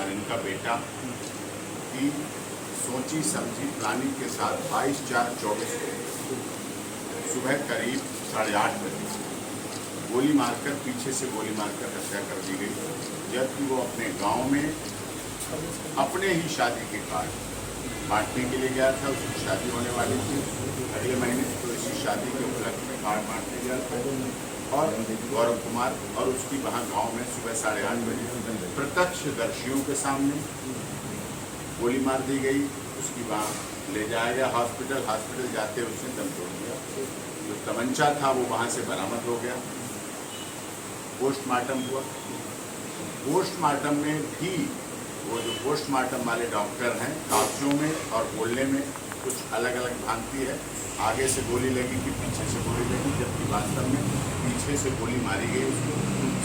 और इनका बेटा की सोची समझी प्लानिंग के साथ 22/4/24 को सुबह करीब 8:30 बजे गोली मारकर, पीछे से गोली मारकर हत्या कर दी गई, जबकि वो अपने गांव में अपने ही शादी के कार्ड बांटने के लिए गया था। उसकी शादी होने वाली थी अगले महीने, तो इसी शादी के उपलक्ष्य में कार्ड बांटने गया था। और गौरव कुमार और उसकी वहाँ गांव में सुबह 8:30 बजे प्रत्यक्षदर्शियों के सामने गोली मार दी गई। उसकी वहाँ ले जाया गया हॉस्पिटल। हॉस्पिटल जाते उसने दम तोड़ दिया। जो तमंचा था वो वहाँ से बरामद हो गया। पोस्टमार्टम हुआ। पोस्टमार्टम में भी वो जो पोस्टमार्टम वाले डॉक्टर हैं, कागजों में और बोलने में कुछ अलग अलग भ्रांति है। आगे से गोली लगी कि पीछे से गोली लगी, जबकि वास्तव में पीछे से गोली मारी गई। उसको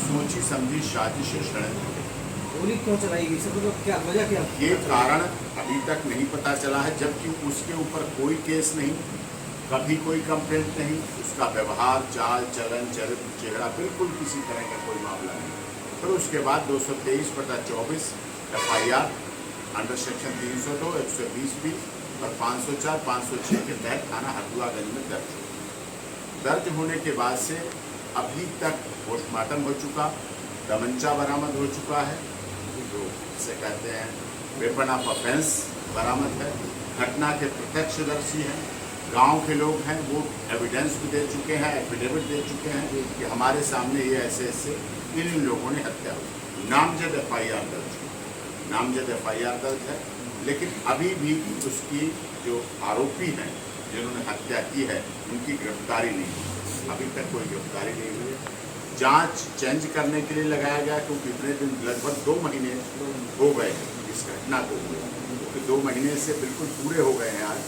सोची समझी साजिश षड्यंत्र। गोली क्यों चलाई गई सर, क्या वजह क्या? ये कारण अभी तक नहीं पता चला है, जबकि उसके ऊपर कोई केस नहीं, कभी कोई कंप्लेंट नहीं। उसका व्यवहार, चाल चलन, चरित्र, चेहरा बिल्कुल किसी तरह का कोई मामला नहीं। फिर उसके बाद 223/24 FIR अंडर सेक्शन 302, 120B और 504, 506 के तहत थाना हरदुआगंज में दर्ज हुआ। दर्ज होने के बाद से अभी तक पोस्टमार्टम हो चुका, तमंचा बरामद हो चुका है, जो इसे कहते हैं वेपन ऑफ ऑफेंस बरामद है। घटना के प्रत्यक्षदर्शी हैं, गांव के लोग हैं, वो एविडेंस भी दे चुके हैं, एफिडेविट दे चुके हैं कि हमारे सामने ये ऐसे ऐसे इन लोगों ने हत्या हुई। नामजद FIR दर्ज है, नामजद FIR दर्ज है, लेकिन अभी भी उसकी जो आरोपी हैं जिन्होंने हत्या की है उनकी गिरफ्तारी नहीं हुई। अभी तक कोई गिरफ्तारी नहीं हुई है। जांच चेंज करने के लिए लगाया गया, क्योंकि इतने दिन लगभग 2 महीने हो गए इस घटना को हुए, क्योंकि 2 महीने से बिल्कुल पूरे हो गए हैं आज,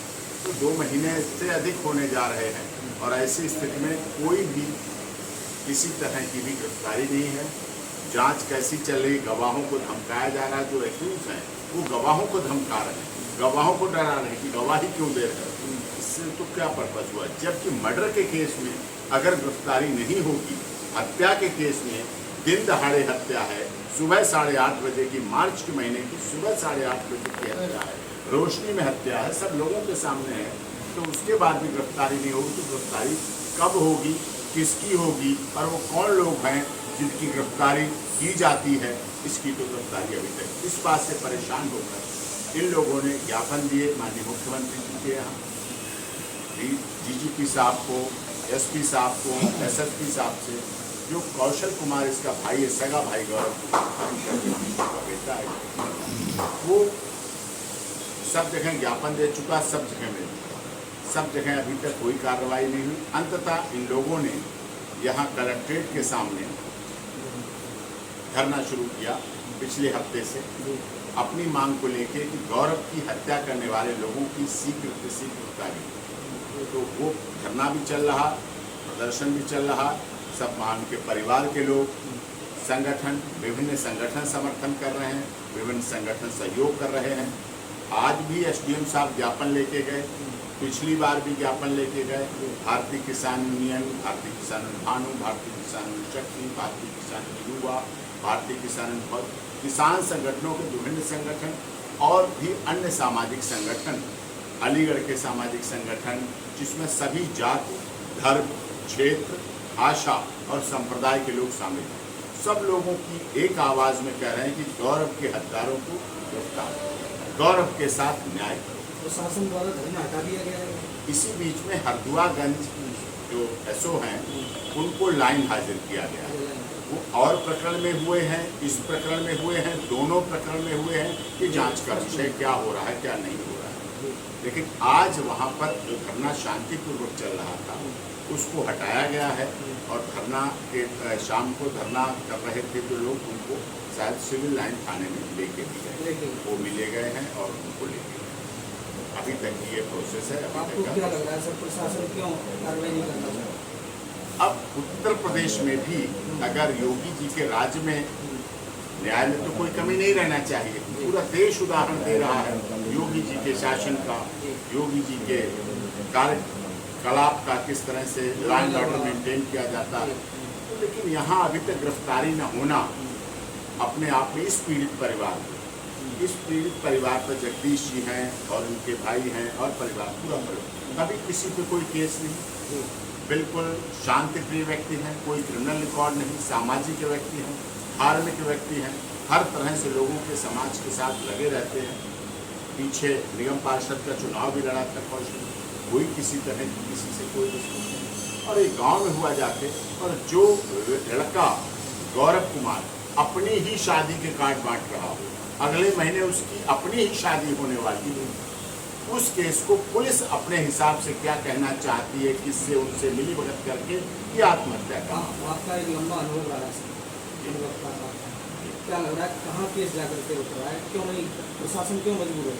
तो 2 महीने से अधिक होने जा रहे हैं। और ऐसी स्थिति में कोई भी किसी तरह की भी गिरफ्तारी नहीं है। जांच कैसी चल रही, गवाहों को धमकाया जा रहा है। जो एक्यूज हैं वो गवाहों को धमका रहे हैं, गवाहों को डरा रहे हैं कि गवाही क्यों दे रहे हैं। इससे तो क्या पर्पज हुआ? जबकि मर्डर के केस में अगर गिरफ्तारी नहीं होगी, हत्या के केस में दिन दहाड़े हत्या है, सुबह 8:30 बजे की, मार्च के महीने की सुबह 8:30 बजे की हत्या है, रोशनी में हत्या है, सब लोगों के सामने है, तो उसके बाद भी गिरफ्तारी नहीं होगी। तो गिरफ्तारी कब होगी, किसकी होगी, और वो कौन लोग हैं जिनकी गिरफ्तारी की जाती है, इसकी तो गिरफ्तारी अभी तक। इस बात से परेशान होकर इन लोगों ने ज्ञापन दिए माननीय मुख्यमंत्री जी के यहाँ, DGP साहब को, SP साहब को, SSP साहब से। जो कौशल कुमार इसका भाई है, सगा भाई गौरव का बेटा है, वो सब जगह ज्ञापन दे चुका, सब जगह मिल चुका, सब जगह अभी तक कोई कार्रवाई नहीं हुई। अंततः इन लोगों ने यहाँ कलेक्ट्रेट के सामने धरना शुरू किया पिछले हफ्ते से, अपनी मांग को लेके कि गौरव की हत्या करने वाले लोगों की शीघ्र से शीघ्र गिरफ्तारी। तो वो धरना भी चल रहा, प्रदर्शन भी चल रहा, सब मान के परिवार के लोग, संगठन, विभिन्न संगठन समर्थन कर रहे हैं, विभिन्न संगठन सहयोग कर रहे हैं। आज भी SDM साहब ज्ञापन लेके गए, पिछली बार भी ज्ञापन लेके गए। भारतीय किसान यूनियन, भारतीय किसान भानु, भारतीय किसान शक्ति, भारतीय किसान युवा, भारतीय किसान संगठनों के विभिन्न संगठन और भी अन्य सामाजिक संगठन, अलीगढ़ के सामाजिक संगठन, जिसमें सभी जाति, धर्म, क्षेत्र, भाषा और संप्रदाय के लोग शामिल हैं। सब लोगों की एक आवाज़ में कह रहे हैं कि गौरव के हत्यारों को गिरफ्तार करो, गौरव के साथ न्याय करो। प्रशासन द्वारा धरना हटा दिया गया है। इसी बीच में हरदुआगंज जो SO हैं उनको लाइन हाजिर किया गया है। वो और प्रकरण में हुए हैं, इस प्रकरण में हुए हैं, दोनों प्रकरण में हुए हैं कि जांच का विषय क्या हो रहा है, क्या नहीं हो रहा है। लेकिन आज वहाँ पर जो धरना शांतिपूर्वक चल रहा था उसको हटाया गया है, और धरना के शाम को धरना कर रहे थे जो लोग, उनको शायद सिविल लाइन थाने में लेके भी गए, वो मिले गए हैं और उनको लेके गए। अभी तक ये प्रोसेस है। आपको क्या लग रहा है सर, प्रशासन क्यों कार्रवाई नहीं करता? अब उत्तर प्रदेश में भी अगर योगी जी के राज्य में न्याय में तो कोई कमी नहीं रहना चाहिए। पूरा देश उदाहरण दे रहा है योगी जी के शासन का, योगी जी के कार्यकलाप का, किस तरह से लॉ एंड ऑर्डर मेंटेन किया जाता है। तो लेकिन यहाँ अभी तक गिरफ्तारी न होना अपने आप में इस पीड़ित परिवार को, इस पीड़ित परिवार पर जगदीश जी हैं और उनके भाई हैं और परिवार पूरा परिवार, कभी किसी पे कोई केस नहीं, बिल्कुल शांति प्रिय व्यक्ति हैं, कोई क्रिमिनल रिकॉर्ड नहीं, सामाजिक व्यक्ति हैं, धार्मिक व्यक्ति हैं, हर तरह से लोगों के समाज के साथ लगे रहते हैं। पीछे निगम पार्षद का चुनाव भी लड़ा था कौशल, कोई किसी तरह की किसी से कोई दुश्मनी नहीं। और एक गांव में हुआ जाके, और जो लड़का गौरव कुमार अपनी ही शादी के कार्ड बांट रहा हो, अगले महीने उसकी अपनी ही शादी होने वाली है, उस केस को पुलिस अपने हिसाब से क्या कहना चाहती है, किससे उनसे मिली भगत करके ये आत्महत्या का। आपका एक लंबा अनुभव रहा है, क्या लग रहा है कहाँ केस जाकर के उठ रहा है, क्यों नहीं, प्रशासन क्यों मजबूर है?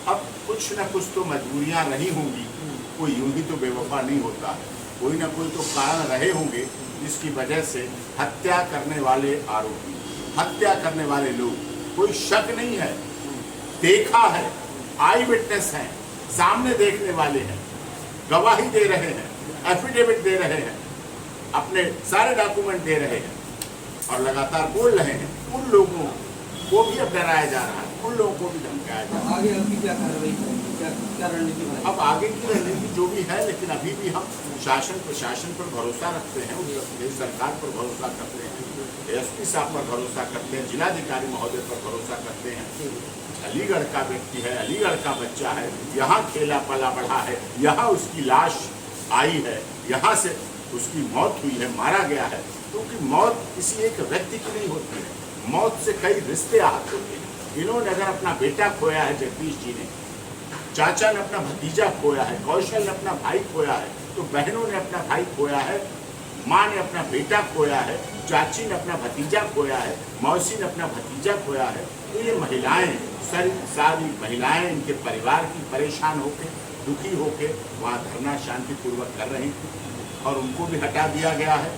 अब कुछ न कुछ तो मजबूरियां रही होंगी, कोई यूं ही तो बेवफा नहीं होता है, कोई ना कोई तो कारण रहे होंगे जिसकी वजह से हत्या करने वाले आरोपी, हत्या करने वाले लोग, कोई शक नहीं है, देखा है, आई विटनेस हैं, सामने देखने वाले हैं, गवाही दे रहे हैं, एफिडेविट दे रहे हैं, अपने सारे डॉक्यूमेंट दे रहे हैं और लगातार बोल रहे हैं। उन लोगों को भी अब डराया जा रहा है, उन लोगों को भी धमकाया जा रहा है। आगे आपकी क्या कार्रवाई करेंगे, क्या रणनीति बनाएंगे? अब आगे की रणनीति जो भी है, लेकिन अभी भी हम शासन प्रशासन पर भरोसा रखते हैं, उत्तर प्रदेश सरकार पर भरोसा करते हैं, एसपी साहब पर भरोसा करते हैं, जिलाधिकारी महोदय पर भरोसा करते हैं। अलीगढ़ का व्यक्ति है, अलीगढ़ का बच्चा है, यहाँ खेला पला बढ़ा है, यहाँ उसकी लाश आई है, यहाँ से उसकी मौत हुई है, मारा गया है, क्योंकि मौत किसी एक व्यक्ति की नहीं होती है, मौत से कई रिश्ते आहत होते हैं। इन्होंने अगर अपना बेटा खोया है, जगदीश जी ने, चाचा ने अपना भतीजा खोया है, कौशल ने अपना भाई खोया है, तो बहनों ने अपना भाई खोया है, माँ ने अपना बेटा खोया है, चाची ने अपना भतीजा खोया है, मौसी ने अपना भतीजा खोया है। तो ये महिलाएं, सारी महिलाएं, इनके परिवार की परेशान होकर, दुखी होकर वहाँ धरना शांतिपूर्वक कर रही थी और उनको भी हटा दिया गया है,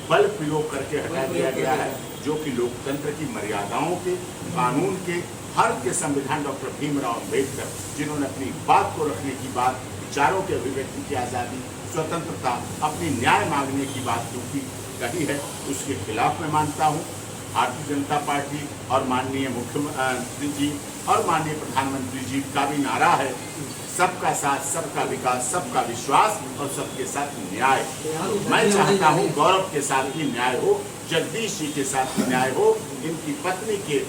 बल प्रयोग करके हटा दिया गया है, जो कि लोकतंत्र की मर्यादाओं के, कानून के, भारत के संविधान डॉक्टर भीमराव अम्बेडकर, जिन्होंने अपनी बात को रखने की बात, विचारों के अभिव्यक्ति की आज़ादी, स्वतंत्रता, अपनी न्याय मांगने की बात जो की कही है, उसके खिलाफ मैं मानता हूँ। भारतीय जनता पार्टी और माननीय मुख्यमंत्री जी और माननीय प्रधानमंत्री जी का भी नारा है, सबका साथ, सबका विकास, सबका विश्वास और सबके साथ न्याय। मैं चाहता हूँ गौरव के साथ भी न्याय हो, जगदीश जी के साथ भी न्याय हो, इनकी पत्नी के,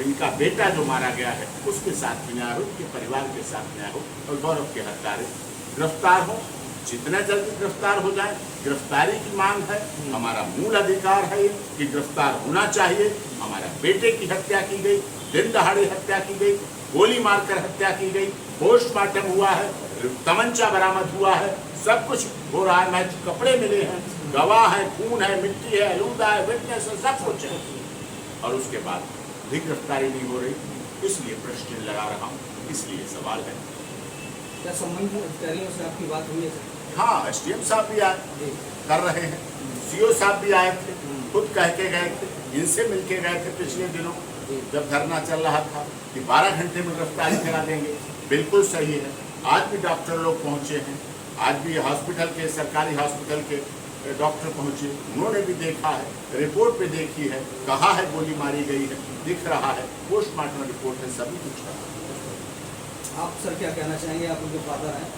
इनका बेटा जो मारा गया है उसके साथ भी न्याय हो, इनके परिवार के साथ न्याय हो और गौरव के हत्यारे गिरफ्तार हो, जितना जल्दी गिरफ्तार हो जाए। गिरफ्तारी की मांग है, हमारा मूल अधिकार है ये कि गिरफ्तार होना चाहिए। हमारा बेटे की हत्या की गई, दिन दहाड़े हत्या की गई, गोली मारकर हत्या की गई, पोस्टमार्टम हुआ है, तमंचा बरामद हुआ है, सब कुछ हो रहा है, मैच कपड़े मिले हैं, गवाह है, खून है, मिट्टी है, आलूदा है, विटनेस है, सब कुछ है, और उसके बाद भी गिरफ्तारी नहीं हो रही। इसलिए प्रश्न लगा रहा हूँ, इसलिए सवाल है। क्या संबंधित अधिकारियों से आपकी बात हुई है? हाँ, SDM साहब भी आए कर रहे हैं, CO साहब भी आए थे, खुद कह के गए थे, इनसे मिल के गए थे पिछले दिनों जब धरना चल रहा था कि 12 घंटे में गिरफ्तारी करा देंगे। बिल्कुल सही है, आज भी डॉक्टर लोग पहुँचे हैं, आज भी हॉस्पिटल के, सरकारी हॉस्पिटल के डॉक्टर पहुँचे, उन्होंने भी देखा है, रिपोर्ट पे देखी है, कहा है गोली मारी गई है, दिख रहा है, पोस्टमार्टम रिपोर्ट है, सभी कुछ है। आप सर क्या कहना चाहेंगे? आप उनके फादर हैं,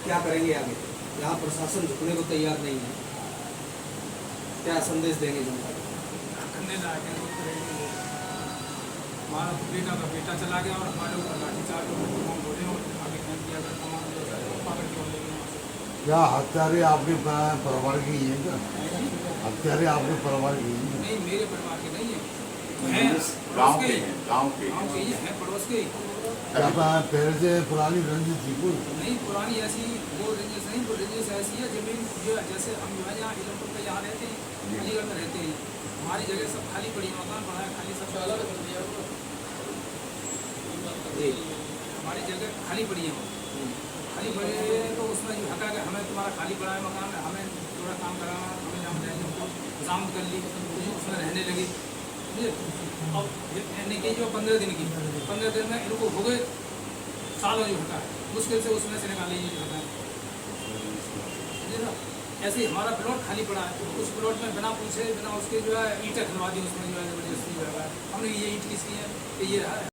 क्या करेंगे आगे? यहाँ प्रशासन झुकने को तैयार नहीं है, क्या संदेश देंगे जनता को? करने लायक है तो करेंगे। हमारा बेटा का बेटा चला गया और हमारे ऊपर लाठीचार्ज हम बोले और आगे नहीं किया अगर तमाम पकड़ के लेंगे। क्या हत्यारे आपके परिवार की हैं? क्या हत्यारे आपके परिवार की हैं? नहीं, मेरे परिवार के नहीं है, गाँव के हैं, गाँव के गाँव के ही है, पड़ोस के। क्या पहले से पुरानी रंजिश थी कोई? नहीं, पुरानी ऐसी वो रंजिश नहीं, वो रंजिश ऐसी है जमीन जो जैसे हम जो है यहाँ इलमपुर पे यहाँ रहते हैं, अलीगढ़ में रहते हैं, हमारी जगह सब खाली पड़ी है, मकान पड़ा है खाली, सब अलग कर दिया, हमारी जगह खाली पड़ी है, खाली पड़ी है, तो उसमें जो हटा के हमें तुम्हारा खाली पड़ा है मकान, हमें थोड़ा काम कराना, हमें जहाँ जाएंगे शाम कर ली, उसमें रहने लगी। अब रहने की जो 15 दिन की, 15 दिन में इनको हो गए सालों जो हटा है, मुश्किल से उसमें से निकाल लीजिए हटा है। ऐसे ही हमारा प्लॉट खाली पड़ा है, उस प्लॉट में बिना पूछे, बिना उसके जो है ईंटें खिलवा दी, उसमें जो है जबरदस्ती जो है हमने ये ईंट किसकी है, तो ये रहा है।